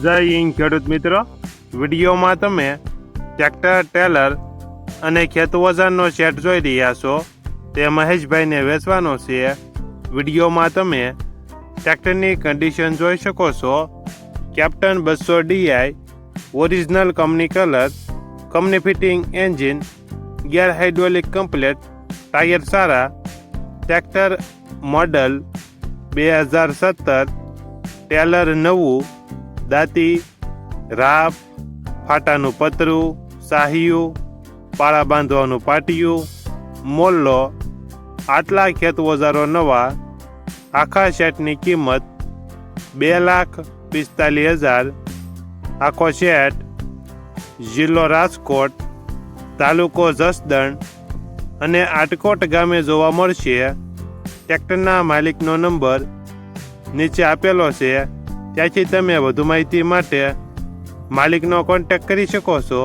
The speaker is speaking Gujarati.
જય હિન્દ ખેડૂત મિત્રો, વિડીયોમાં તમે ટ્રેક્ટર, ટેલર અને ખેત ઓજારનો સેટ જોઈ રહ્યા છો. તે મહેશભાઈને વેચવાનો છે. વિડીયોમાં તમે ટ્રેક્ટરની કન્ડિશન જોઈ શકો છો. Captain 200 DI, original company colour, company fitting engine, gear hydraulic complete, tyre સારા. ટ્રેક્ટર મોડલ 2017, ટેલર નવું, દાંતી, રાપ, ફાટાનું પતરું, સાહિયું, પાળા બાંધવાનું પાટિયું, મોલ્લો. આટલા ખેત ઓજારો નવા. આખા સેટની કિંમત 2,45,000. આખો સેટ જિલ્લો રાજકોટ, તાલુકો જસદણ અને આટકોટ ગામે જોવા મળશે. ટ્રેક્ટરના માલિકનો નંબર નીચે આપેલો છે, ત્યાંથી તમે વધુ માહિતી માટે માલિકનો કોન્ટેક્ટ કરી શકો છો.